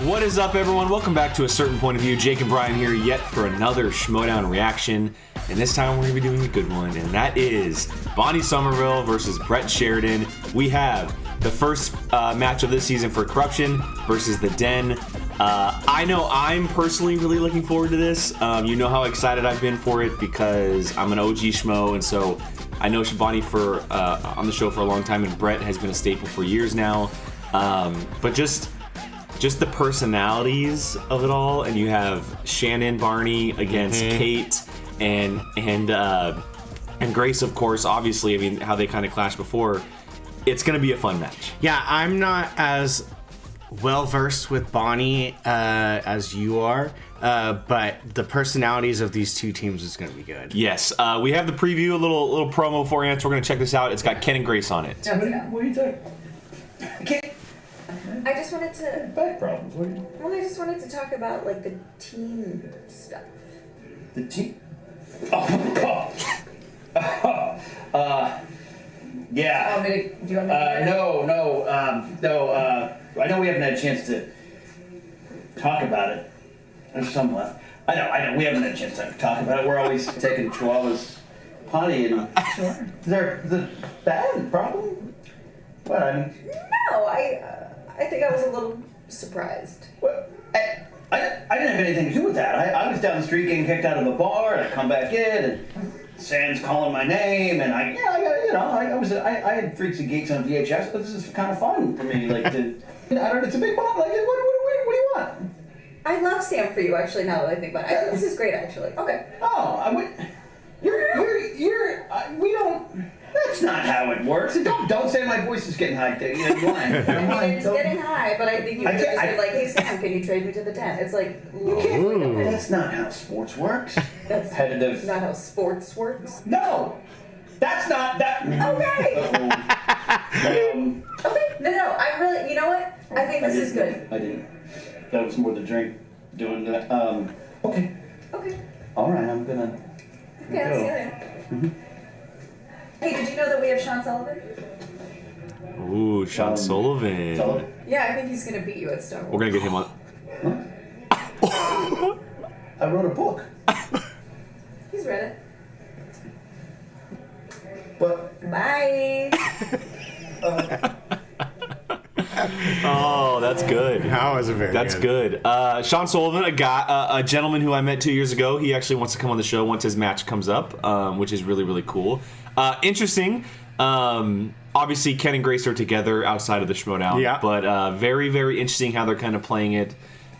What is up, everyone? Welcome back to A Certain Point of View. Jake and Brian here yet for another Schmoedown reaction. And this time we're going to be doing a good one, and that is Bonnie Somerville versus Brett Sheridan. We have the first match of this season for Corruption versus the Den. I know I'm personally really looking forward to this. You know how excited I've been for it because I'm an OG Schmo, and so I know Bonnie for on the show for a long time, and Brett has been a staple for years now. But just the personalities of it all, and you have Shannon Barney against Kate and Grace, of course. Obviously, I mean, how they kind of clashed before. It's going to be a fun match. Yeah, I'm not as well versed with Bonnie as you are, but the personalities of these two teams is going to be good. Yes, we have the preview, a little promo for you, so we're going to check this out. It's got Ken and Grace on it. What do you think? I just wanted to. Back problems. What do you? Well, I just wanted to talk about like the team stuff. The team. Oh God. Yeah. Do you want me to? No. I know we haven't had a chance to talk about it. There's some left. I know. We haven't had a chance to talk about it. We're always taking Chihuahua's potty, and is there the bad problem? What I mean? No, I think I was a little surprised. Well, I didn't have anything to do with that. I was down the street getting kicked out of a bar, and I come back in, and Sam's calling my name, and I had Freaks and Geeks on VHS. But this is kind of fun for me, like to. It's a big bomb. Like, what do you want? I love Sam for you, actually. Now that I think about it, I think this is great, actually. Okay. Oh, I would. We don't. That's not how it works. Don't say my voice is getting high. You're lying. It's getting high, but I think you could just be like, "Hey Sam, can you trade me to the 10?" It's like you can't. That's not how sports works. That's competitive. Not how sports works. No, that's not that. Okay. Okay. No. I really. You know what? I think this is good. I didn't. That was more the drink doing that. Okay. Okay. All right. I'm gonna. Okay. I'll see you later. Hey, did you know that we have Sean Sullivan? Ooh, Sean Sullivan. Yeah, I think he's gonna beat you at Star Wars. We're going to get him on. I wrote a book. He's read it. But Bye. Oh, that's good. That was That's good. Sean Sullivan, a gentleman who I met 2 years ago. He actually wants to come on the show once his match comes up, which is really, really cool. Interesting. Obviously, Ken and Grace are together outside of the Schmoedown. Yeah. But very, very interesting how they're kind of playing it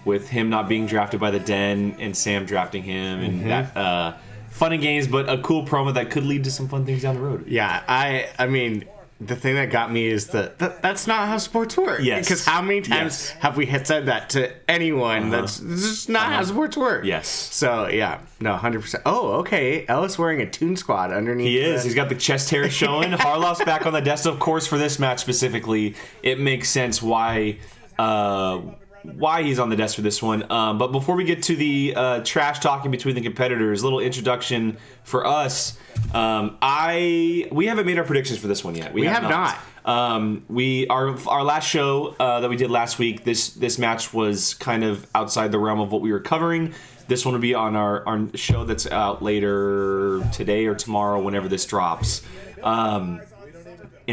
with him not being drafted by the Den and Sam drafting him. And that fun and games, but a cool promo that could lead to some fun things down the road. Yeah, I mean, the thing that got me is that's not how sports work. Yes. Because how many times have we said that to anyone? That's just not how sports work. Yes. So, yeah. No, 100%. Oh, okay. Ellis wearing a Toon Squad underneath. He is. He's got the chest hair showing. Harloff's back on the desk, of course, for this match specifically. It makes sense why he's on the desk for this one. But before we get to the trash talking between the competitors, a little introduction for us. We haven't made our predictions for this one yet. We have not. Our last show that we did last week, this match was kind of outside the realm of what we were covering. This one will be on our show that's out later today or tomorrow, whenever this drops. And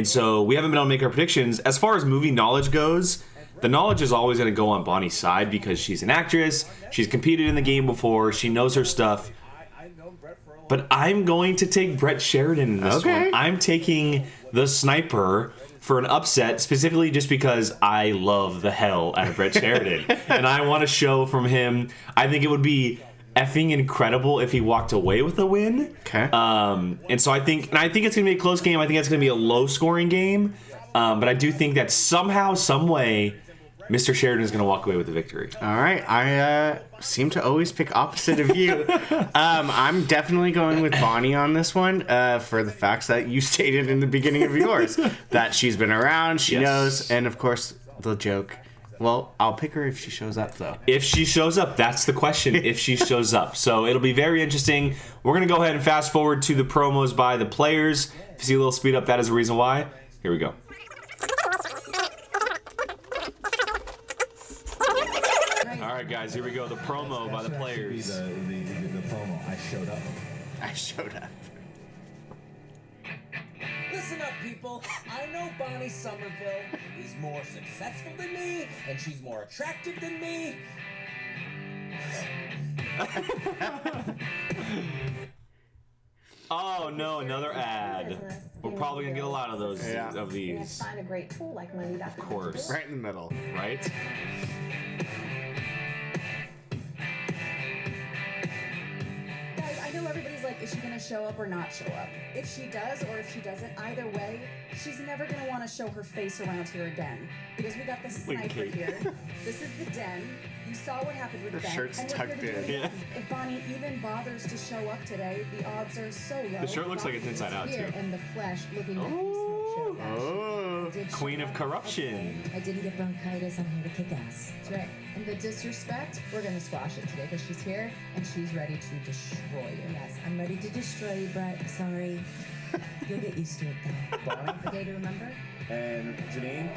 so we haven't been able to make our predictions. As far as movie knowledge goes, the knowledge is always going to go on Bonnie's side because she's an actress. She's competed in the game before. She knows her stuff. But I'm going to take Brett Sheridan in this one. I'm taking the sniper for an upset, specifically just because I love the hell out of Brett Sheridan. And I want a show from him. I think it would be effing incredible if he walked away with a win. Okay. And so I think it's going to be a close game. I think it's going to be a low-scoring game. But I do think that somehow, some way, Mr. Sheridan is going to walk away with the victory. All right. I seem to always pick opposite of you. I'm definitely going with Bonnie on this one for the facts that you stated in the beginning of yours. That she's been around, she knows, and of course, the joke. Well, I'll pick her if she shows up, though. If she shows up, that's the question, if she shows up. So it'll be very interesting. We're going to go ahead and fast forward to the promos by the players. If you see a little speed up, that is the reason why. Here we go. right, guys, here we go. The promo by the players. The promo. I showed up. I showed up. Listen up, people. I know Bonnie Somerville is more successful than me, and she's more attractive than me. Oh no, another ad. We're probably gonna get a lot of those of these. Find a great tool like money.com. Of course. Right in the middle. Right? Guys, I know everybody's like, is she gonna show up or not show up? If she does or if she doesn't, either way, she's never gonna want to show her face around here again. Because we got the sniper Kate. here. This is the den. You saw what happened with Her Ben. shirt's and we're here tucked to do it in. again. If Bonnie even bothers to show up today, the odds are so low. The shirt looks like it's Bonnie is inside out, here too. in the flesh, looking like you smoke show. Oh. Did show Queen of up, corruption. okay? I didn't get bronchitis. I'm here to kick ass. That's right. And the disrespect, we're gonna squash it today because she's here and she's ready to destroy you. Yes, I'm ready to destroy you, Brett. Sorry. You'll get used to it, though. Bonnie The day to remember. and Janine.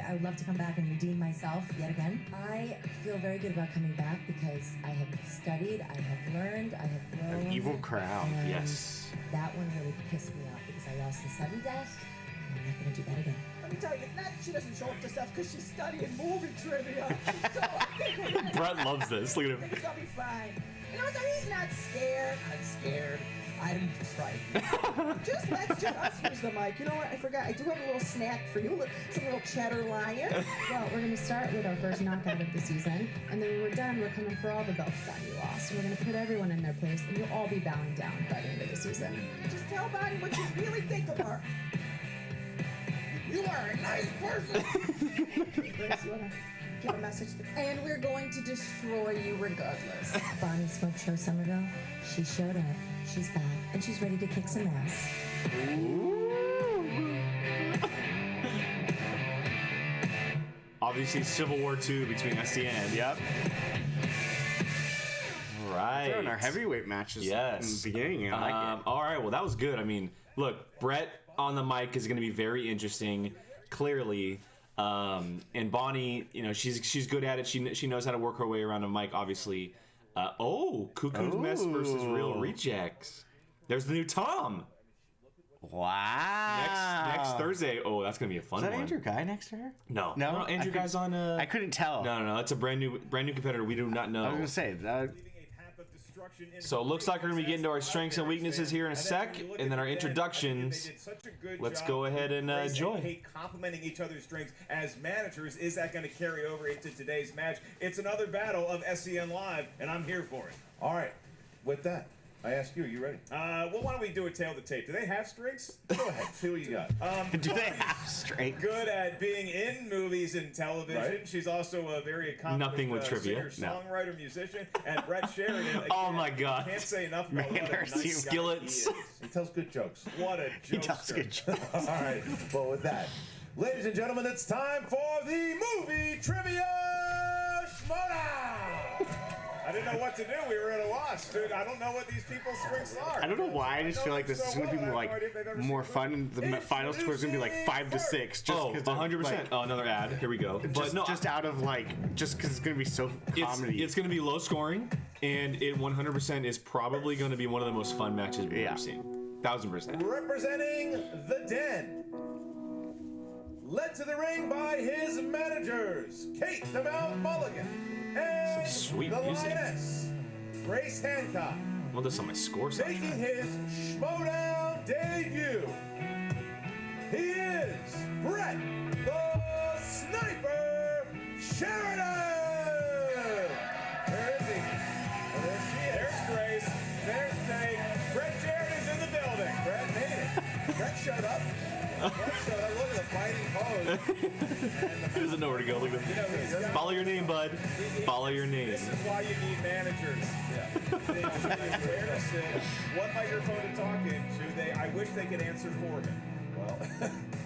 I would love to come back and redeem myself yet again. I feel very good about coming back because I have studied, I have learned, I have grown. An evil crowd. And Yes. that one really pissed me off because I lost a sudden death. And I'm not going to do that again. Let me tell you, it's not that she doesn't show up to stuff because she's studying movie trivia. So Brett loves this. Look at him. it's gonna be fine. You know, so he's not scared. I'm scared. I'm frightened. Let's us use the mic. You know what? I forgot. I do have a little snack for you. Some little cheddar lions. Well, we're going to start with our first knockout of the season, and then when we're done, we're coming for all the belts that you lost. And we're going to put everyone in their place, and you'll all be bowing down by the end of the season. Just tell Bonnie what you really think of her. You are a nice person. Grace, you wanna give a message to and we're going to destroy you regardless. Bonnie Smoke Show Somerville, she showed up, she's back, and she's ready to kick some ass. Obviously, Civil War II between SCN. Yep. Right. Throwing our heavyweight matches Yes. in the beginning. I like it. All right. Well, that was good. I mean, look, Brett on the mic is going to be very interesting. Clearly, and Bonnie, you know, she's good at it. She knows how to work her way around a mic. Obviously. Cuckoo's Mess versus Real Rejects. There's the new Tom. Wow. Next Thursday. Oh, that's gonna be a fun Is that one. Andrew Guy next to her? No, No? Andrew Guy's on. I couldn't tell. No. It's a brand new competitor. We do not know. I was gonna say that. So it looks like we're going to be getting to our strengths and weaknesses here in a sec, and then our introductions. Let's go ahead and enjoy. Complimenting each other's strengths as managers. Is that going to carry over into today's match? It's another battle of SCN Live, and I'm here for it. All right. With that, I ask you, you ready? Well, why don't we do a tail to tape? Do they have strengths? Go ahead. See what you got. Do they have strength? Good at being in movies and television. Right. She's also a very accomplished Nothing with trivia. singer, songwriter, musician, and Brett Sheridan. Again, Oh my God. Can't say enough about Man, what a there's nice you. guy Skillets. he is. He tells good jokes. What a He tells jokester. good jokes. All right. Well, with that, ladies and gentlemen, it's time for the movie trivia Schmoedown. I didn't know what to do. We were at a loss, dude. I don't know what these people's strengths are. I don't know why. I just feel like this is gonna be like more fun. And the final score is gonna be like 5-6. Just Oh, 'cause 100%. like, Oh, another ad. Here we go. But just, no, just out of like, just because it's gonna be so comedy. it's going to be low scoring, and it 100% is probably going to be one of the most fun matches we've Yeah. ever seen. 1000%. Representing the Den. Led to the ring by his managers, Kate the Mount Mulligan and Sweet the music. Lioness, Grace Hancock, I want this on my score making soundtrack. his Schmoedown debut. He is Brett the Sniper Sheridan. Where is he? Oh, there she is. There's Grace. There's Kate. Brett Sheridan's in the building. Brett made it. Brett showed up. Brett showed up. Look at the fighting pose. He doesn't know where to go. Look at You know, he's got- Follow your name, bud. Follow your name. This is why you need managers. They should be aware to say what microphone to talk into. I wish they could answer for him. Well,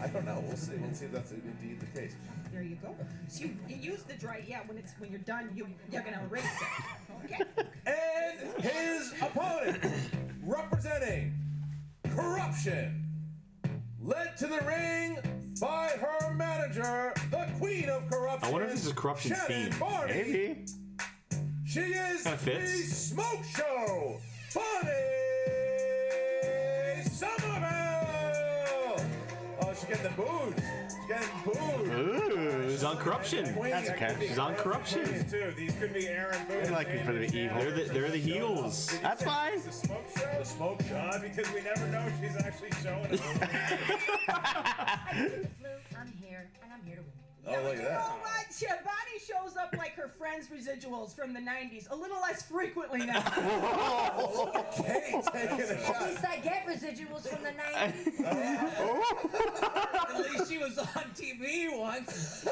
I don't know. We'll see. We'll see if that's indeed the case. There you go. So you use the dry. Yeah, when you're done, you're gonna erase it. Okay. And his opponent, representing corruption, led to the ring by her manager, the queen of corruption. I wonder if this is corruption Shannon themed. Barney. Maybe. She is Kinda the fits. Smoke Show, Bonnie Somerville. Oh, she's getting the booze. She's getting booze. Ooh. She's on corruption. That's okay. She's on corruption. Too. These could be Aaron Booth. I like it for the evil. They're the heels. That's fine. The Smoke Show? The Smoke Show? Because we never know if she's actually showing it. I'm here, and I'm here to win. Oh, look at You know that. what? Bonnie shows up like her friends' residuals from the 90s, a little less frequently now. Kate taking a At shot. least I get residuals from the 90s. At least she was on TV once.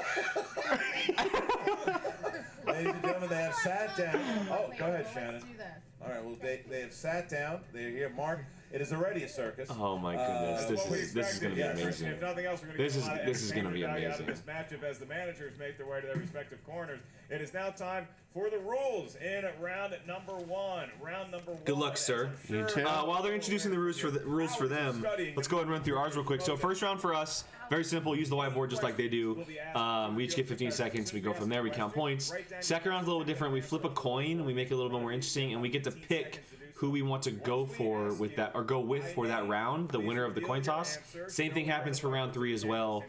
Ladies and gentlemen, they have sat down. Oh, go ahead, Let's Shannon. do this. All right, well, they have sat down. They're here. Mark, it is already a circus. Oh my goodness, What we this is gonna be expected, yes. amazing. If nothing else, we're going to This get is- a lot of this is gonna be entertainment value out of amazing. this matchup as the managers make their way to their respective corners. It is now time for the rules in round number one. Round number one. Good luck, sir. as I'm You too. While they're introducing the rules for them, let's go ahead and run through ours real quick. So first round for us, very simple. Use the whiteboard just like they do. We each get 15 seconds. We go from there. We count points. Second round's a little different. We flip a coin. We make it a little bit more interesting, and we get to pick who we want to go for with that, or go with for that round. The winner of the coin toss. Same thing happens for round 3 as well.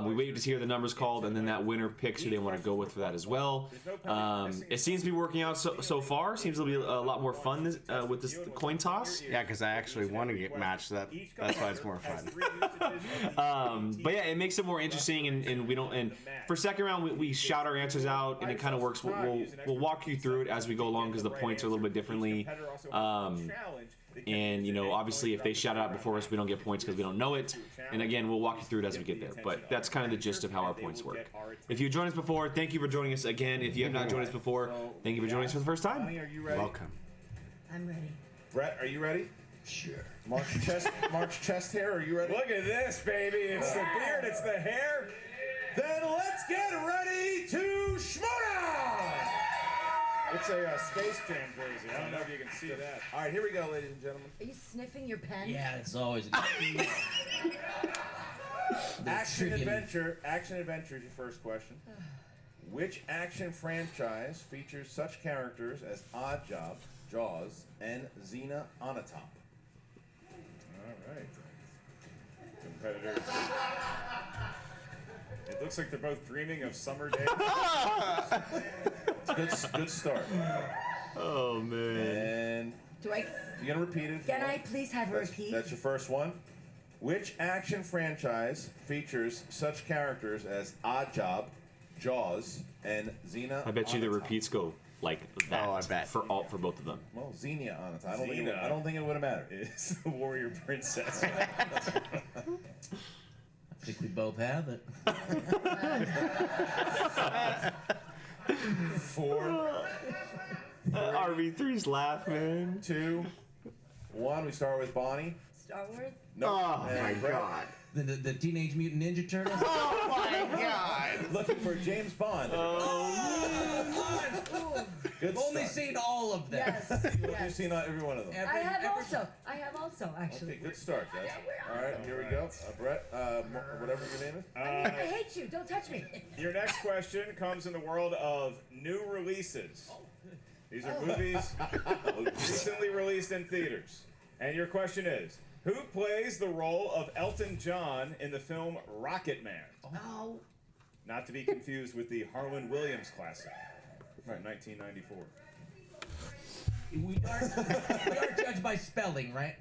We wait to hear the numbers called, and then that winner picks who they want to go with for that as well. It seems to be working out so far. Seems to be a lot more fun with this coin toss. Yeah, because I actually want to get matched. That's why it's more fun. But yeah, it makes it more interesting, and we don't. And for second round, we shout our answers out, and it kind of works. We'll walk you through it as we go along because the points are a little bit differently. And you know, obviously, if they shout it out before us, we don't get points because we don't know it. And again, we'll walk you through it as we get there. But that's kind of the gist of how our points work. If you joined us before, thank you for joining us again. If you have not joined us before, thank you for joining us for the first Bonnie, time. are you ready? Welcome. I'm ready. Brett, are you ready? Sure. Mark's chest hair, are you ready? Look at this, baby. It's the beard, it's the hair. Then let's get ready to Schmoedown! It's a Space Jam jersey. I don't know if you can see that. All right, here we go, ladies and gentlemen. Are you sniffing your pen? Yeah, it's always Action adventure is your first question. Which action franchise features such characters as Oddjob, Jaws, and Xena Onatopp? All right. Competitors. It looks like they're both dreaming of summer days. Good start. Oh man. And Do I? you gonna repeat it? Can I please have a repeat? That's your first one. Which action franchise features such characters as Oddjob, Jaws, and Xena? I bet you the Onatopp? repeats go like that. Oh, I bet. For both of them. Well, Xenia Onatopp. I don't think it would have mattered. It's the warrior princess. I think we both have it. 4, RV3's laugh, man. 2, 1. We start with Bonnie. Star Wars? No. Oh my God. The Teenage Mutant Ninja Turtles. Oh my God. Looking for James Bond. Good I've only start. seen all of them. Yes. You've yes. seen every one of them. I have also, actually. Okay, good start, guys. All right, here we go. Brett, whatever your name is. I hate you. Don't touch me. Your next question comes in the world of new releases. These are movies recently released in theaters. And your question is, who plays the role of Elton John in the film Rocket Man? Oh. Not to be confused with the Harlan Williams classic from 1994. We are judged by spelling, right?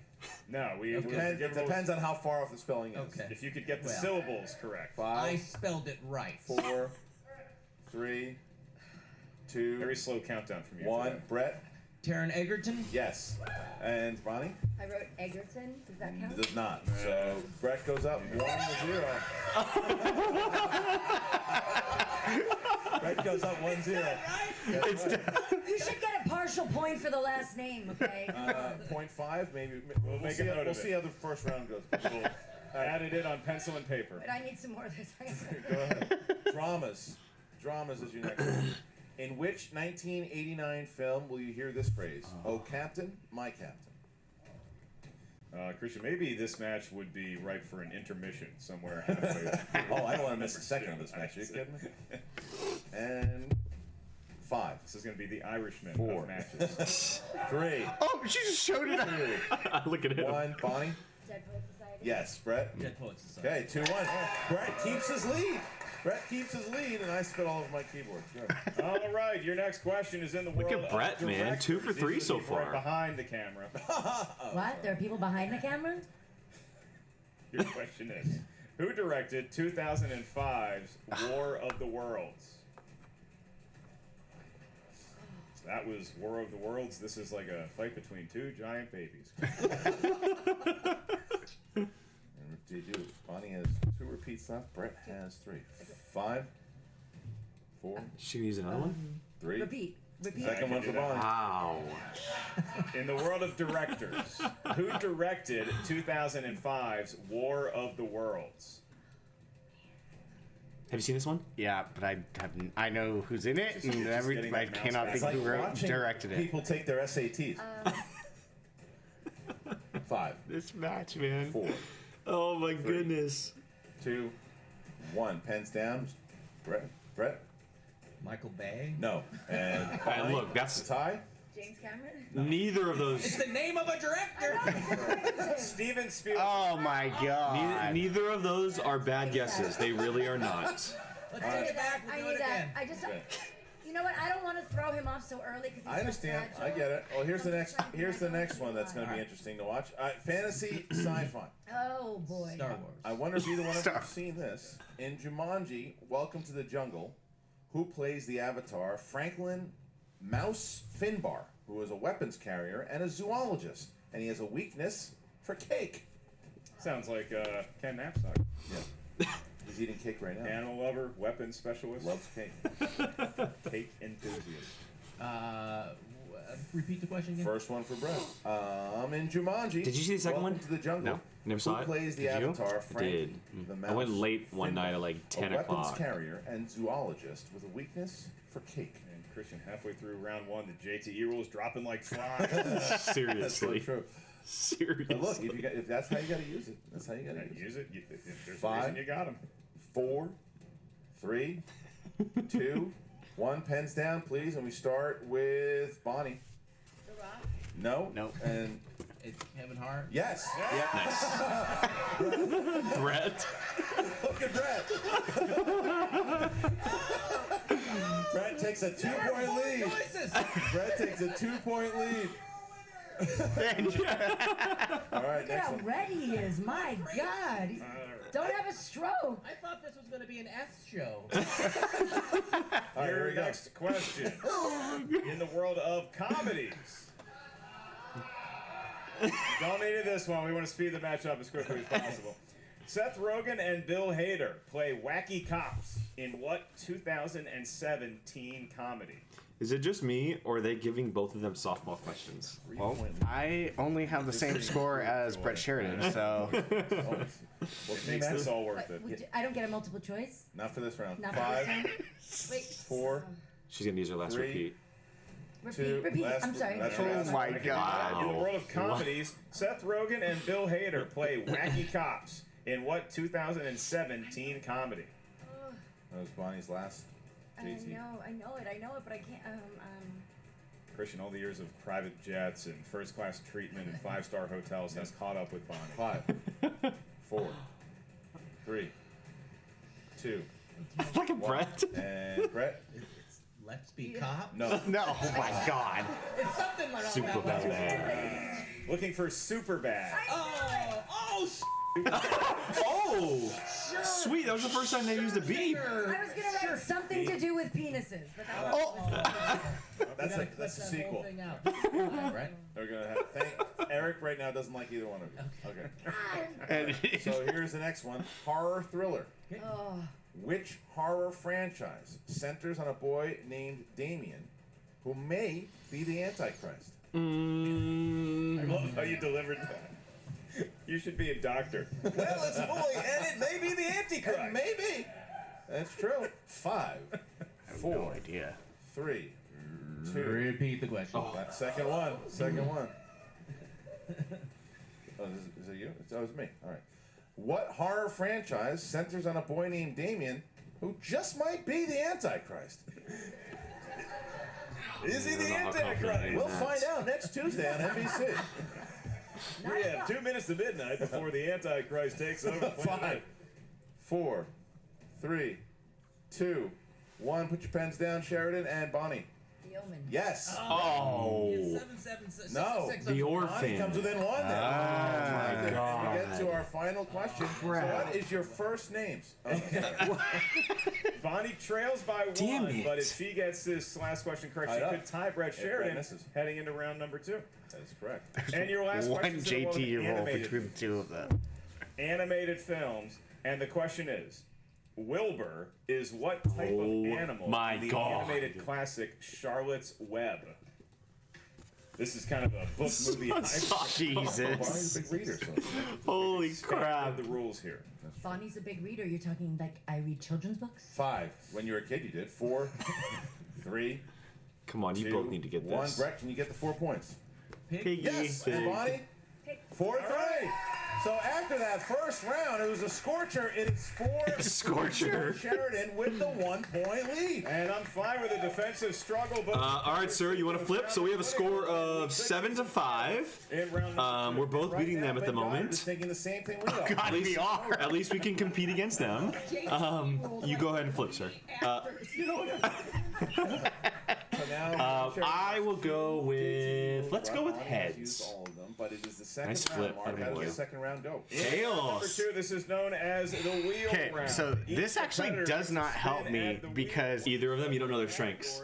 No, Okay. it depends on how far off the spelling is. Okay. If you could get the Well. syllables correct. I 5, spelled it right. 4, 3, 2, very slow countdown from you. 1. Brett, Taron Egerton. yes. And Bonnie? I wrote Egerton. Does that It count? does not. So Brett goes up 1-0. Brett goes up 1-0. You should get a partial point for the last name, okay? 0.5, maybe. We'll see how the first round goes. We'll add it in on pencil and paper. But I need some more of this. Go ahead. Dramas is your next one. In which 1989 film will you hear this phrase? Oh, Captain, my Captain. Christian, maybe this match would be ripe for an intermission somewhere halfway. Oh, I don't want to miss a second of this match. Are you kidding me? And 5. This is going to be the Irishman 4 of matches. 3. Oh, she just showed it. 2. Look at him. 1. Bonnie. Dead Poet Society. Yes, Brett. Dead Poets Society. Okay, 2-1. Brett keeps his lead. Brett keeps his lead, and I spit all over my keyboard. Good. All right, your next question is in the world at Brett, of man. directors. 2 for 3 These are the so people right far. behind the camera. What? There are people behind the camera? Your question is, who directed 2005's War of the Worlds? That was War of the Worlds. This is like a fight between 2 giant babies. And what do you do? Bonnie has 2 repeats left. Brett has 3. 5. 4. She can use another one? 3. Repeat. Second one for Bonnie. Wow. In the world of directors, who directed 2005's War of the Worlds? Have you seen this one? Yeah, but I know who's in it, and getting I that mouse cannot back. think It's like who watching directed it. people take their SATs. 5. This match, man. 4. Oh my goodness. 2. 1. Pens down. Brett. Michael Bay. No. And And look, that's tie. James Cameron? neither of those. It's the name of a director. Steven Spielberg. Oh my god. Neither of those are bad guesses. They really are not. Let's take it back. We'll do it again. I just. Okay. You know what? I don't want to throw him off so early because I understand. I get it. Well, here's the next one that's going to be interesting to watch. Fantasy sci-fi. Oh boy. Star Wars. I wonder if either one of you have seen this. In Jumanji, Welcome to the Jungle, who plays the avatar Franklin Mouse Finbar, who is a weapons carrier and a zoologist, and he has a weakness for cake. Sounds like Ken Knapsack. Yeah. He's eating cake right now. Animal lover, weapons specialist, Loves cake. cake enthusiast. Repeat the question again. First one for Brett. In Jumanji. Did you see the second Welcome one? to the Jungle. No, never saw who it. plays the Did you? avatar I Franklin did. the I Mouse went late one Finbar, night at like 10 a weapons o'clock. carrier and zoologist with a weakness for cake. And Christian, halfway through round 1, the JTE rule is dropping like flies. That's so Seriously. true. Seriously. But look, if that's how you got to use it, that's how you got to use it. Use it. If there's a 5. reason you got him. 4, 3, 2, 1. Pens down, please, and we start with Bonnie. The Rock. No. Nope. And It's Kevin Hart. yes. Yeah. Brett. Look at Brett. Brett takes a 2-point lead. Brett takes a 2-point lead. All right, Look at next how one. red he is. My God. Don't have a stroke. I thought this was going to be an S show. All right, here Your we go. next question. In the world of comedies. Dominated this one. We want to speed the match up as quickly as possible. Seth Rogen and Bill Hader play wacky cops in what 2017 comedy? Is it just me, or are they giving both of them softball questions? Well, I only have the same score as Brett Sheridan, so What makes this all worth it? I don't get a multiple choice. Not for this round. Not for 5, this one. Wait. 4, She's gonna use her last 3. repeat. Repeat. last- I'm sorry. that's oh last my one. In the god. world of comedies, Seth Rogen and Bill Hader play wacky cops in what 2017 comedy? That was Bonnie's last. I know it, but I can't. Christian, all the years of private jets and first-class treatment and five-star hotels has caught up with Bonnie. 5, 4, 3, 2, Look at Brett. and Brett. Let's be cop. No. No, oh my god. It's something like Super that. bad. Looking for Superbad. Oh, sweet. That was the first time they used a beep. I was gonna write something to do with penises, but that was That's the sequel. Right? We're gonna have Eric right now doesn't like either one of you. Okay. And So here's the next one. Horror thriller. Which horror franchise centers on a boy named Damien who may be the Antichrist? I love how you delivered that. You should be a doctor. Well, it's a boy, and it may be the Antichrist. Maybe. That's true. 5, 4, idea. 3, 2. Repeat the question. That second one. Oh, is it you? It's me. All right. What horror franchise centers on a boy named Damien who just might be the Antichrist? Is he the Antichrist? We'll find out next Tuesday on NBC. We have 2 minutes to midnight before the Antichrist takes over. 5, 4, 3, 2, 1. Put your pens down, Sheridan and Bonnie. The Omen. Yes. Oh. 776. No. The Bonnie Orphan. comes within 1 then. my We God. get to our final question. Crap. So what is your first names? Bonnie trails by Damn 1, it. but if she gets this last question correct, she Tied up. could tie Brett Brett Sheridan misses. heading into round number 2. That is correct. And your last One question is in the world of JT roll animated between the films. two of them. Animated films, and the question is, Wilbur is what type Oh of animal my in the God. animated classic Charlotte's Web? This is kind of a book movie Bonnie's Jesus. a big reader. So. Holy crap. The rules here. Bonnie's a big reader. You're talking like I read children's books? 5. When you were a kid, you did. 4, 3, Come on, you 2, both need to get 1. this. Brett, can you get the 4 points? Piggy. Yes. And Bonnie? 4-3. So after that first round, it was a scorcher. It is 4. It's a scorcher. Sheridan with the 1 point lead. And I'm fine with a defensive struggle, but All right, sir, you want to flip? So we have a score of 7-5. in round number 2. We're both beating them at the Ben Goddard is moment. thinking the same thing we are. God, we are. At least we can compete against them. You go ahead and flip, sir. So now, I will go with. Let's go with Bonnie has used heads. all of them, but it is the second Nice round. flip. Mark, Attaboy. how does the second round go? Number Chaos. 2, this is known as the wheel Okay, round. so Each this actually competitor does gets not to help spin me at the wheel because Either of them, you don't know their strengths.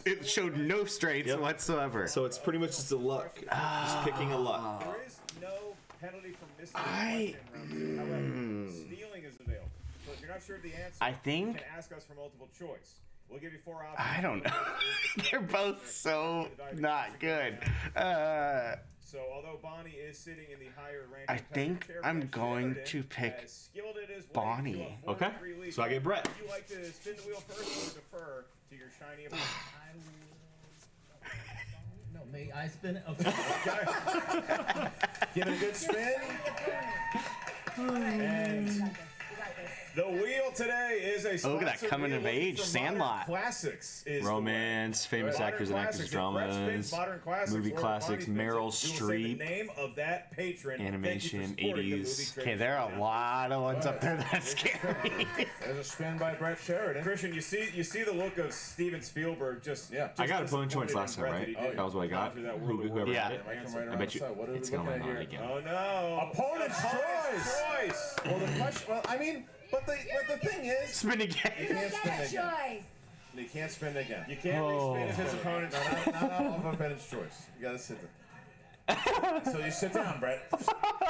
it showed no strengths Yep. whatsoever. So it's pretty much just a luck. Just picking a luck. There is no penalty for missing I- a question in round 2. However, stealing is available. So if you're not sure of the answer, I you think can ask us for multiple choice. We'll give you 4 options. I don't know. They're both so not good. So although Bonnie is sitting in the higher rank, I think I'm going to pick Bonnie. Okay, so I get Brett. Would you like to spin the wheel first or defer to your shiny opponent? No, may I spin it? Okay. Give it a good spin. And the wheel today is a Oh, look at that sponsored coming wheel of looking age, for Sandlot. Modern Classics is Romance, famous Modern actors and actresses, Classics. If Brett spins dramas, Modern Classics movie or classics, Bonnie spins it, Meryl we will say the Street, name of that patron. Thank you for animation, supporting the 80s. movie Okay, trade there are show. a lot of ones up there that scare me. There's a spin by Brett Sheridan. Christian, you see the look of Steven Spielberg just. Yeah. I got opponent choice disappointed last in time, Brett right? that he didn't That was what I got. go through that world of Whoever Yeah. had it. Might come right I around bet the you side. What are we it's gonna looking land at on here? again. Oh no! Opponent's choice. Choice. Well, the question. Well, I mean, but the thing is, Spin you again. can't spin again. Choice. You can't spin again. You can't respin if his opponent. Not off of opponent's choice. You gotta sit there. So you sit down, Brett.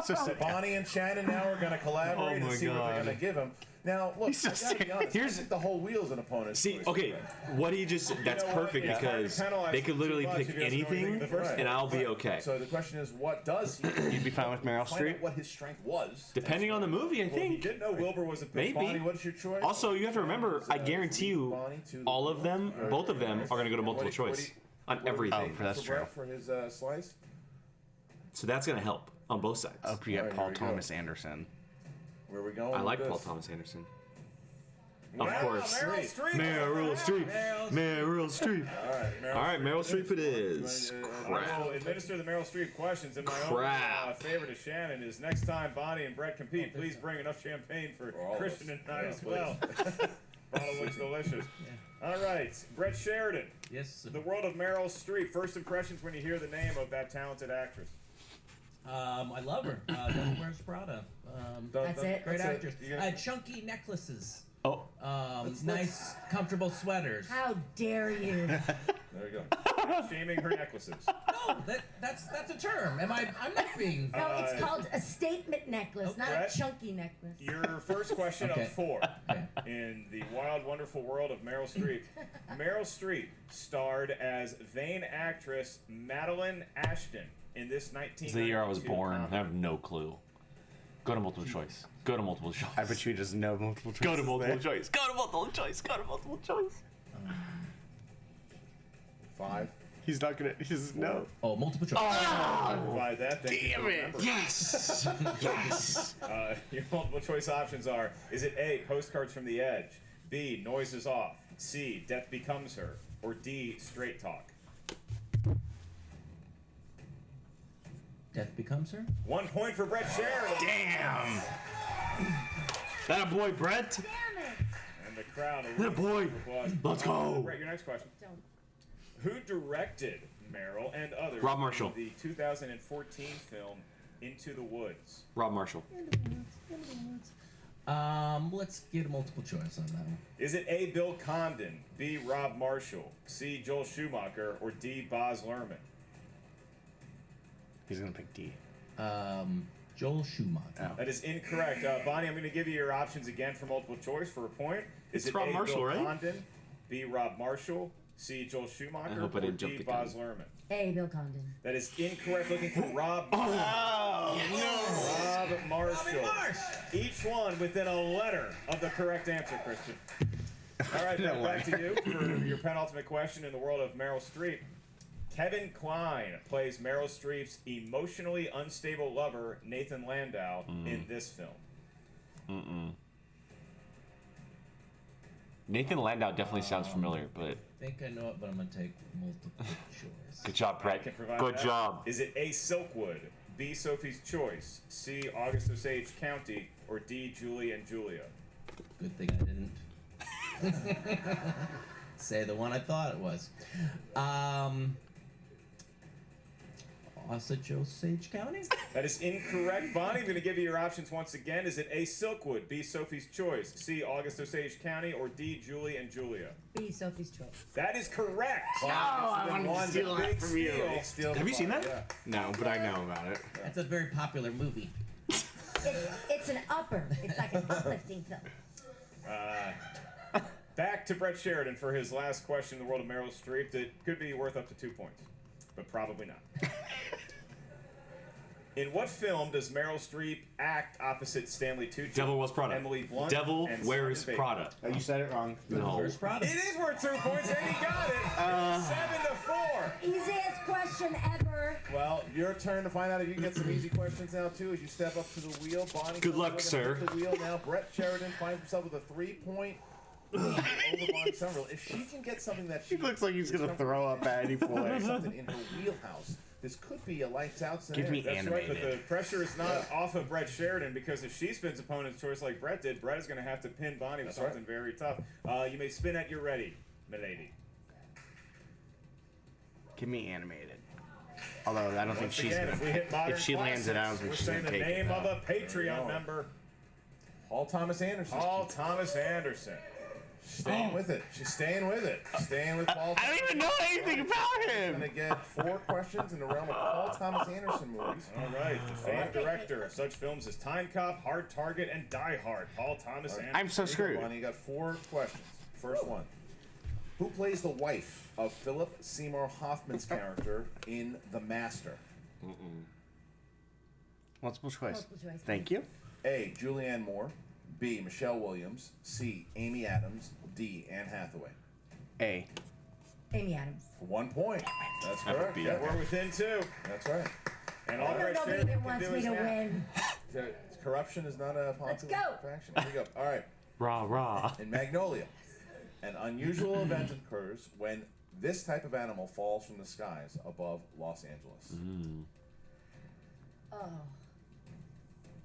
So Bonnie and Shannon now are gonna collaborate Oh and my see what they're God. gonna give him. Now, look, He's so I gotta be honest. Here's- I think the whole wheel's an opponent's See, choice. okay, what he just, that's know what? perfect It's hard to because penalize they could him literally too much pick if he doesn't know anything anything the first and I'll be okay. So the question is, what does he? You'd be fine with Meryl Find Streep? out what his strength was. Depending on the movie, I Well, he think. didn't know Wilbur was a pick. Maybe. Bonnie, what's your choice? Also, you have to remember, I guarantee you, all of them, both of them, are going to go to multiple choice on everything. Oh, that's for Brett true. for his slice. So that's going to help on both sides. Oh, you All got right, Paul here we go. Thomas Anderson. Where we going? I like with Paul this? Thomas Anderson. Wow, Of course. Meryl Streep. Meryl Streep. Meryl Streep. All right, All right, Meryl Streep it is. I will administer the Meryl Streep questions, and my Crap. own favorite of Shannon is next time Bonnie and Brett compete, please bring enough champagne for all of Christian us. and I Yeah, as well. Bottle looks delicious. All right, Brett Sheridan, Yes. the world of Meryl Streep. First impressions when you hear the name of that talented actress. I love her. Devil Wears Prada. That's it? Great That's it. actress. You gonna- Chunky necklaces. Oh, Nice, comfortable sweaters. How dare you? There we go. Shaming her necklaces. No, that's a term. I'm not being. No, it's called a statement necklace, not Brett? a chunky necklace. Your first question Okay. of 4 in the wild, wonderful world of Meryl Streep. Meryl Streep starred as vain actress Madeline Ashton in this 1992 it's the year I was born. I comedy. have no clue. Go to multiple choice. Go to multiple choice. I bet you just know multiple choices. Go to multiple there. choice. Go to multiple choice. Go to multiple choice. 5, He's not gonna. He's no. Oh, multiple choice. Provide that. Thank you Damn for it. remembering. Yes. Yes. Your multiple choice options are: is it A, Postcards from the Edge, B, Noises Off, C, Death Becomes Her, or D, Straight Talk? Death Becomes Her? 1 point for Brett Sheridan. Damn. That a boy, Brett. Damn it! And the crowd. That boy. Applause. Let's go. Brett, your next question. Don't. Who directed Meryl and others? Rob Marshall. in the 2014 film Into the Woods? Rob Marshall. Let's get a multiple choice on that one. Is it A, Bill Condon, B, Rob Marshall, C, Joel Schumacher, or D, Baz Luhrmann? He's gonna pick D. Joel Schumacher. That is incorrect. Bonnie, I'm going to give you your options again for multiple choice for a point. Is It's it Rob A, Marshall, Bill right? Condon, B, Rob Marshall, C, Joel Schumacher, I hope I or didn't jump D, the Baz gun. Luhrmann? A, Bill Condon. That is incorrect. Looking for Rob Oh Rob Marshall. Each one within a letter of the correct answer, Christian. All right, No back way. to you for your penultimate question in the world of Meryl Streep. Kevin Kline plays Meryl Streep's emotionally unstable lover, Nathan Landau, in this film. Nathan Landau definitely sounds familiar, but I think I know it, but I'm gonna take multiple choice. good job, I Brett. can provide Good that. job. Is it A, Silkwood, B, Sophie's Choice, C, August Osage County, or D, Julie and Julia? Good thing I didn't say the one I thought it was. Osage County? That is incorrect. Bonnie, I'm going to give you your options once again. Is it A, Silkwood, B, Sophie's Choice, C, August Osage County, or D, Julie and Julia? B, Sophie's Choice. That is correct. I wanted to One's a steal that big from you. steal. Big steal Have you seen that? Yeah. No, but I know about it. That's a very popular movie. It's an upper. It's like an uplifting film. Back to Brett Sheridan for his last question in the world of Meryl Streep that could be worth up to 2 points, but probably not. In what film does Meryl Streep act opposite Stanley Tucci, Devil Wears Prada. Emily Blunt, Devil and Wears Simon Prada. Oh, you said it wrong. No. Where's Prada? Baker? It is worth 2 points, and he got it. 7-4. Easiest question ever. Well, your turn to find out if you can get some easy questions now too. As you step up to the wheel, Bonnie. Good luck, Somerville sir. hit the wheel now. Brett Sheridan finds himself with a 3-point lead over Bonnie Somerville. If she can get something that she He looks like he's gonna throw up at any point. something in her wheelhouse, this could be a lights out scenario. Give me That's right, but the animated. pressure is not off of Brett Sheridan because if she spins opponent's choice like Brett did, Brett is going to have to pin Bonnie with That's right. something very tough. You may spin at your ready, milady. Give me animated. Although I don't think Once she's again, if we hit modern if she lands it, I don't classics, think we're she's saying gonna the take it. name of a There Patreon we go. member, Paul Thomas Anderson. Paul Thomas Anderson. Staying with it. She's staying with it. Staying with Paul. I don't even know anything about Gonna him. get 4 questions in the realm of Paul Thomas Anderson movies. All right, the famed director of such films as Time Cop, Hard Target, and Die Hard, Paul Thomas Anderson. I'm so Here you go, screwed. Bonnie. You got 4 questions. First one. Who plays the wife of Philip Seymour Hoffman's character in The Master? Multiple choice. Multiple choice. Thank you. A. Julianne Moore. B. Michelle Williams. C. Amy Adams. D. Anne Hathaway. A. Amy Adams. For 1 point. That's correct. be Yeah, We're within 2. that's right. And I all know Brett nobody Sheridan that can wants do me is to ask. win. Corruption is not a popular Let's go. faction. Here we go. All right. Rah, rah. In Magnolia, an unusual event occurs when this type of animal falls from the skies above Los Angeles. Oh.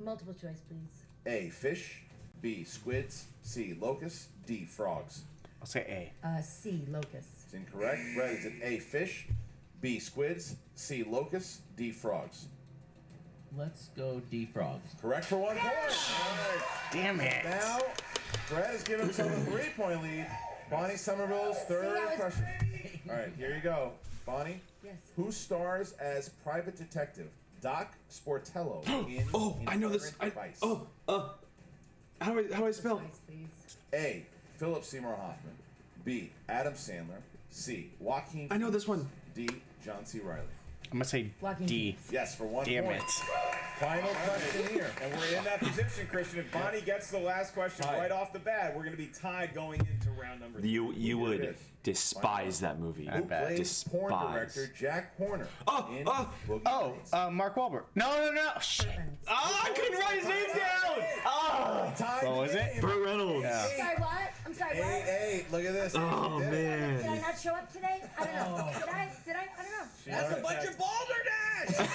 Multiple choice, please. A. Fish. B. Squids. C. Locusts. D. Frogs. I'll say C, locust. It's incorrect. Brett, is it A. Fish. B. Squids. C. Locusts. D. Frogs. Let's go D Frogs. Correct for 1 point. All right. A. Damn it. Now, Brett has given himself a 3-point lead. Bonnie Somerville's third See, I was question. All right, here you go. Bonnie, Yes. who stars as private detective Doc Sportello in Oh, I know this. Inherent Vice? How do I spell? Choice, please. A. Philip Seymour Hoffman. B. Adam Sandler. C. Joaquin. I know this one. D. John C. Riley. I'm gonna say Joaquin D. Phoenix. Yes, for 1 Damn point. it. Final question here. And we're in that position, Christian. If Bonnie gets the last question right off the bat, we're going to be tied going into round number 3. You would despise that movie. Who plays porn director Jack Horner in Boogie Nights? Mark Wahlberg. No. I couldn't write his name down. What was it? Burt Reynolds. I'm sorry, what? I'm sorry, what? Hey, look at this. Oh Did I man. not show up today? I don't know. Did I? I don't know. That's a bunch of balderdash!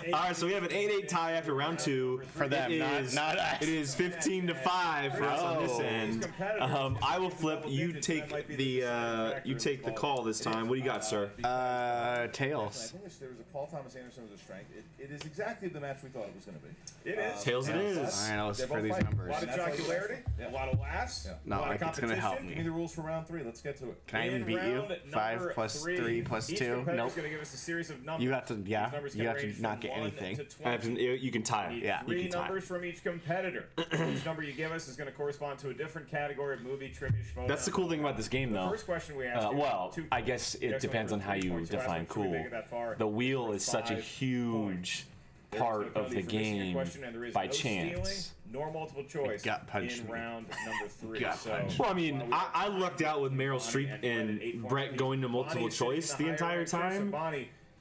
All right, so we have an 8-8 tie after round 2 For them, not us. It is 15-5 for us on this end. I will flip. You take the call this time. What do you got, sir? I Tails. think there was a Paul Thomas Anderson with a strength. It is exactly the match we thought it was going to be. It is. Tails it is. All right, let's They're for both these fighting. numbers. A lot of jocularity, a lot of laughs, No, a lot like of it's gonna help competition. me. Give me the rules for round 3. Let's get to it. Can I even In beat you? round 5 number plus 3, 3 plus each 2. competitor's Nope. going to give us a series of numbers. You have to, yeah. These numbers You can have to range not from get 1 anything. to I have 20. to, you can tie Need it. Yeah, you 3 can tie. numbers from each competitor. Each number you give us is going to correspond to a different category of movie, trivia, Schmoedown. That's the cool thing about this game, The though. first question we asked you, Well, 2 I guess it points. depends on how you 3 points. Last define one, should we cool. make it that far? The wheel For is such a 5 huge There is no part of penalty the for missing a game question, and there is by no chance. stealing, nor multiple choice Gut punched in me. round number 3. Gut So, punched. Well, I mean, I lucked out with Meryl Streep and Brett going to multiple choice the entire time.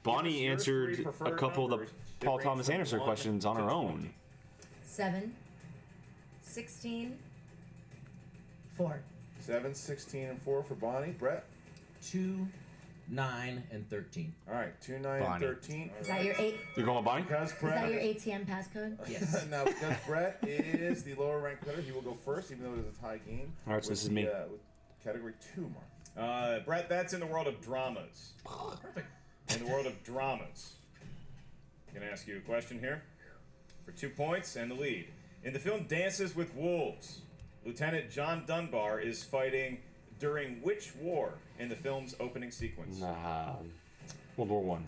Bonnie answered a couple of the Paul Thomas Anderson questions on her own. 7, 16, 4. 7, 16, and 4 for Bonnie. Brett? 2, 9, and 13. All right, 2, 9, and Bonnie. 13. Is that your You're going with Bonnie? Because Is that your Brett, ATM passcode? Yes. now because Brett is the lower ranked player, he will go first, even though it is a tie game. All right, so with this is me. With category 2, Mark. Brett, that's in the world of dramas. Perfect. In the world of dramas. I'm going to ask you a question here for 2 points and the lead. In the film Dances with Wolves, Lieutenant John Dunbar is fighting during which war in the film's opening sequence? World War One.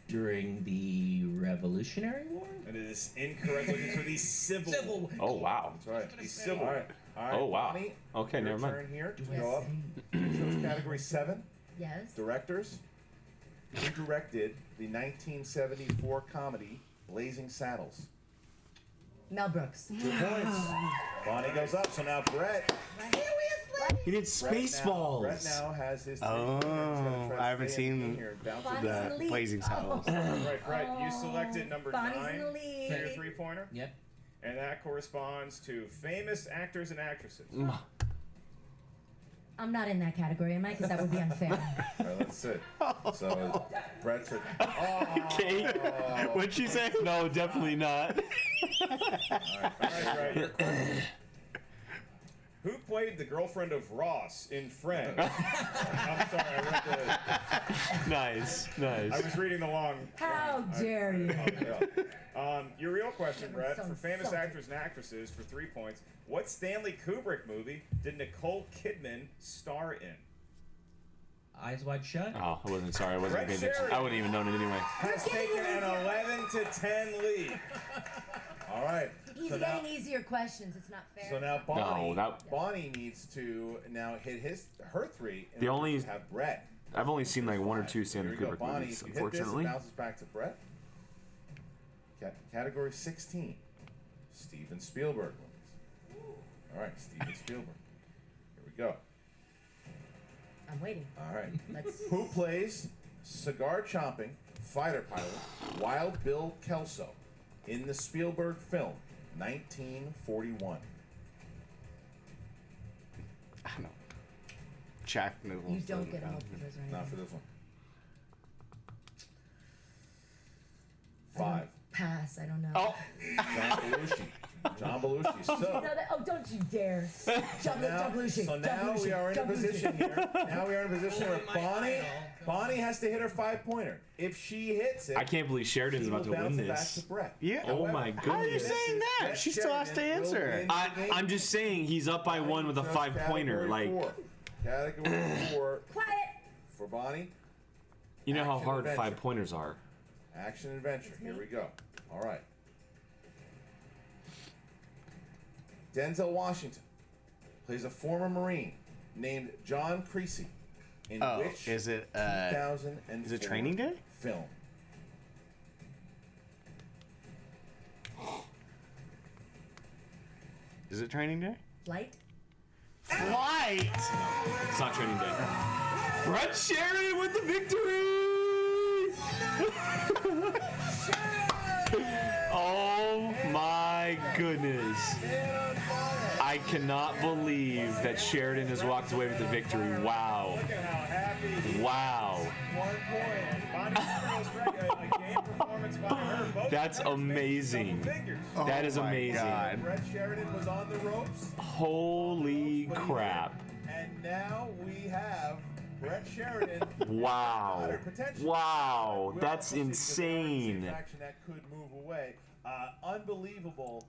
During the Revolutionary War? It is incorrect. Looking for the Civil War. Oh wow. That's right. The Civil All War. right. All right. Oh, wow. Bonnie, Okay, your never mind. turn here to go up. Chose category 7. Yes. Directors. Who directed the 1974 comedy Blazing Saddles? Mel Brooks. 2 points. Bonnie goes up. So now Brett. He did Brett Spaceballs. now has his. Oh, I haven't seen Bonnie's in the the lead. Blazing Saddles. Right, Brett, you selected number Bonnie's 9 in the for your lead. 3-pointer, Yep. and that corresponds to famous actors and actresses. I'm not in that category, am I? Because that would be unfair. All right, let's see. So Brett's. Okay. What'd she say? No, definitely not. All right, Brett, your question. Who played the girlfriend of Ross in Friends? I'm sorry, I read the. Nice. I was reading the long. How dare you? Your real question, Brett, so for famous insulting. actors and actresses for 3 points. What Stanley Kubrick movie did Nicole Kidman star in? Eyes Wide Shut? Oh, I wasn't sorry. I wasn't Brett paying attention. Sheridan. I wouldn't even known it anyway. Has taken an 11-10 lead. All right. He's So now, getting easier questions. It's not fair. so now Bonnie. No, that- Bonnie needs to now hit her 3. In The order only- to have Brett. I've only seen like 1 or 2 Here Stanley we go, Kubrick Bonnie. movies, If you hit this, unfortunately. it bounces back to Brett. Category 16. Steven Spielberg movies. All right, Steven Spielberg. Here we go. I'm waiting. All right. Let's. Who plays cigar chomping fighter pilot Wild Bill Kelso in the Spielberg film 1941? I don't know. Jack Nichols. You don't get multiple choice or Not anything. for this one. 5. Pass. I don't know. Oh, John Belushi. So. You know that? Oh, don't you dare. John Belushi. So John now Belushi, we are in a John Belushi. position here. Now we are in a position where Bonnie has to hit her 5-pointer. If she hits it, I can't believe Sheridan's she about will to win bounce it back this. to Brett. Yeah. Oh However, my How are you goodness. saying that? Brett She still has to Sheridan will answer. win the game. I'm just saying he's up by 1 with a Chose 5-pointer. category Like, 4. Category 4 Quiet. for Bonnie. you know how Action hard adventure. 5-pointers are. Action adventure. Here we go. All right. Denzel Washington plays a former Marine named John Creasy in Oh, which is it 2004 is it Training Day? film? Is it training day? Flight? Flight! No, it's not training day. Brett Sheridan with the victory! Oh my goodness. I cannot believe that Sheridan has walked away with the victory. Wow. Look at how happy. Wow. 1 point. Bonnie Summerville's a game performance by her. Both That's players made amazing. double figures. That is Oh my amazing. God. Brett Sheridan was on the ropes. Holy crap. And now we have Brett Sheridan. Wow. Potentially. Wow. We're That's also seeing insane. the faction that could move away. Unbelievable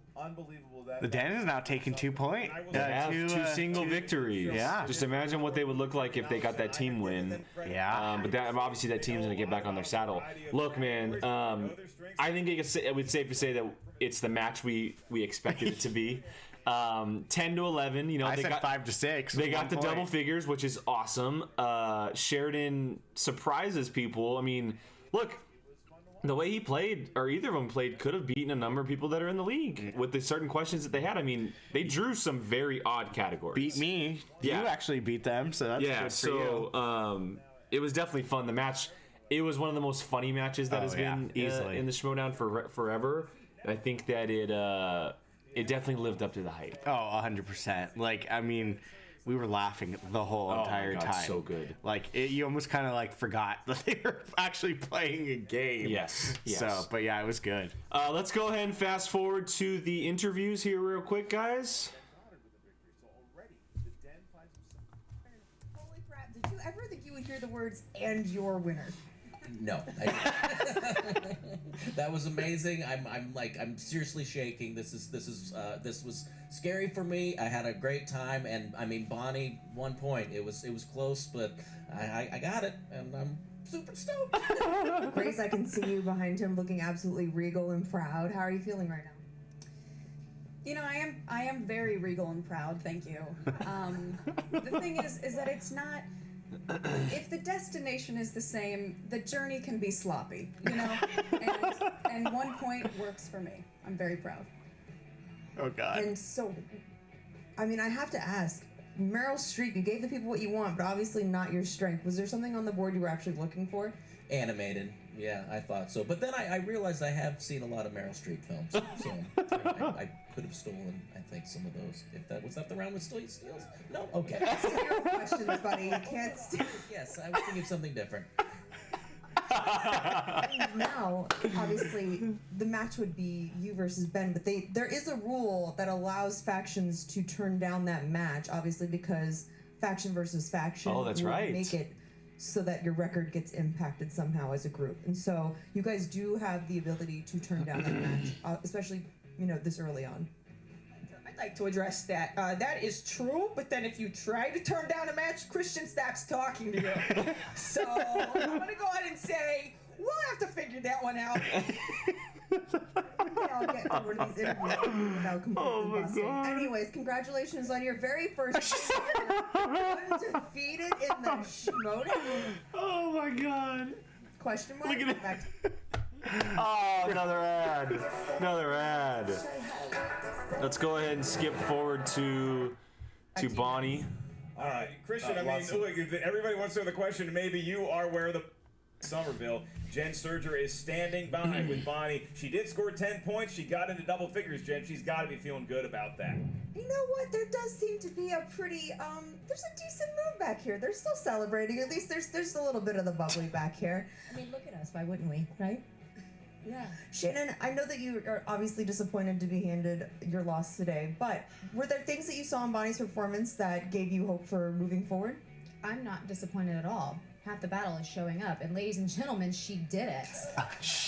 that The Den is now taking 2 points. They have two single victories. Yeah. Just imagine what they would look like if they got that team win. Yeah. But that, obviously that team's going to get back on their saddle. Look, man, I think it would safe to say that it's the match we expected it to be. 10 to 11, you know, I they said got 5 to 6. They got the double figures, which is awesome. Sheridan surprises people. I mean, look, the way he played, or either of them played, could have beaten a number of people that are in the league with the certain questions that they had. I mean, they drew some very odd categories. Beat me. Yeah. You actually beat them, so that's Yeah, good for you. so it was definitely fun. The match, it was one of the most funny matches that has been easily. in the Schmoedown for forever. I think that it definitely lived up to the hype. Oh, 100%. Like, I mean, we were laughing the whole entire my God, time. so good. Like, you almost kind of like forgot that they were actually playing a game. Yes. So, but yeah, it was good. Let's go ahead and fast forward to the interviews here real quick, guys. Holy crap! Did you ever think you would hear the words "and your winner"? No. That was amazing. I'm seriously shaking. This was scary for me. I had a great time, and I mean, Bonnie, 1 point. It was close, but I got it, and I'm super stoked. Grace, I can see you behind him looking absolutely regal and proud. How are you feeling right now? You know, I am very regal and proud. Thank you. The thing is that it's not. If the destination is the same, the journey can be sloppy, you know. And 1 point works for me. I'm very proud. Oh, God. And so, I mean, I have to ask, Meryl Streep, you gave the people what you want, but obviously not your strength. Was there something on the board you were actually looking for? Animated. Yeah, I thought so. But then I realized I have seen a lot of Meryl Streep films, so I could have stolen, I think, some of those. Was that the round with steals? No? Okay. Steal your questions, buddy. You can't steal. Yes, I was thinking of something different. Now, obviously, the match would be you versus Ben, but there is a rule that allows factions to turn down that match, obviously, because faction versus faction Oh, that's would right. make it so that your record gets impacted somehow as a group. And so you guys do have the ability to turn down that match, especially, you know, this early on. I'd like to address that. That is true, but then if you try to turn down a match, Christian stops talking to you. So I'm going to go ahead and say, we'll have to figure that one out. I'll get through these interviews without completely busting. Anyways, congratulations on your very first undefeated in the Schmoedown. Oh my God. Question mark? Look at it. Back Oh, another ad. Another ad. Let's go ahead and skip forward to Bonnie. All right, Christian. I mean, look, everybody wants to know the question. Maybe you are where the Somerville. Jen Sturger is standing by with Bonnie. She did score 10 points. She got into double figures, Jen. She's got to be feeling good about that. You know what? There does seem to be a pretty, there's a decent mood back here. They're still celebrating. At least there's a little bit of the bubbly back here. I mean, look at us. Why wouldn't we, right? Yeah. Shannon, I know that you are obviously disappointed to be handed your loss today, but were there things that you saw in Bonnie's performance that gave you hope for moving forward? I'm not disappointed at all. Half the battle is showing up, and ladies and gentlemen, she did it.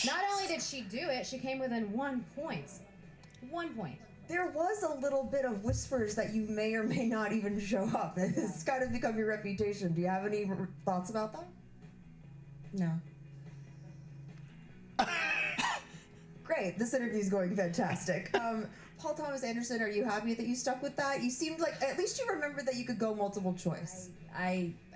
Not only did she do it, she came within 1 point. 1 point. There was a little bit of whispers that you may or may not even show up. It's kind of become your reputation. Do you have any thoughts about that? No. Great. This interview is going fantastic. Paul Thomas Anderson, are you happy that you stuck with that? You seemed like at least you remembered that you could go multiple choice.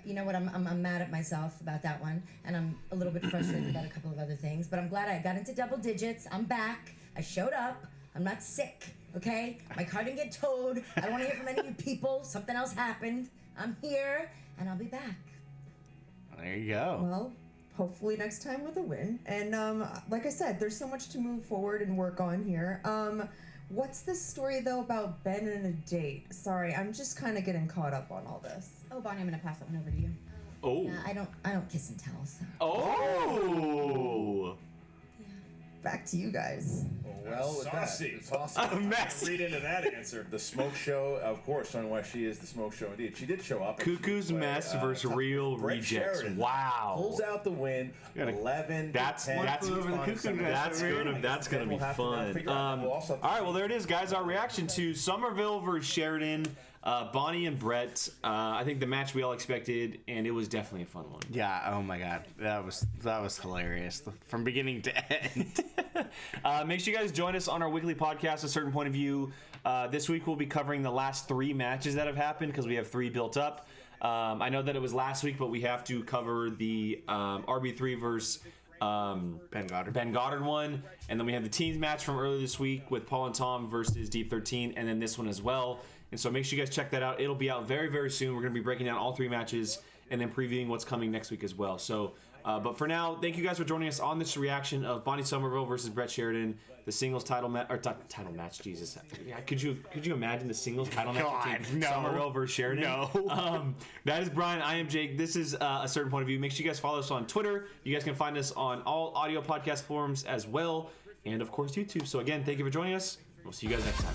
You know what, I'm mad at myself about that one, and I'm a little bit frustrated about a couple of other things, but I'm glad I got into double digits. I'm back. I showed up. I'm not sick. Okay? My car didn't get towed. I don't want to hear from any of you people. Something else happened. I'm here, and I'll be back. There you go. Well, hopefully next time with a win. And like I said, there's so much to move forward and work on here. What's this story though about Ben and a date? Sorry, I'm just kind of getting caught up on all this. Oh, Bonnie, I'm gonna pass that one over to you. Oh. I don't kiss and tell. So. Oh. Back to you guys. Well, with that, Saucy. it's awesome. A mess. Read into that answer. The smoke show, of course, showing why she is the smoke show indeed. She did show up. Cuckoo's Mess versus Real Brett Rejects. Sheridan Wow. Pulls out the win. 11. That's to 10. that's over the Cuckoo Mess. that's gonna be We'll have to now fun. figure out. We'll also have to All right, well there it is, guys. Our reaction to Somerville versus Sheridan, Bonnie and Brett. I think the match we all expected, and it was definitely a fun one. Yeah. Oh my God, that was hilarious from beginning to end. Make sure you guys join us on our weekly podcast, A Certain Point of View. This week we'll be covering the last 3 matches that have happened because we have 3 built up. I know that it was last week, but we have to cover the RB3 versus Ben Goddard one, and then we have the teams match from earlier this week with Paul and Tom versus Deep 13, and then this one as well. And so make sure you guys check that out. It'll be out very, very soon. We're going to be breaking down all 3 matches and then previewing what's coming next week as well. So, but for now, thank you guys for joining us on this reaction of Bonnie Somerville versus Brett Sheridan, the singles title match, or title match. Jesus, yeah, could you imagine the singles title match God, between no. Somerville versus Sheridan? No. That is Brian. I am Jake. This is A Certain Point of View. Make sure you guys follow us on Twitter. You guys can find us on all audio podcast forums as well, and of course YouTube. So again, thank you for joining us. We'll see you guys next time.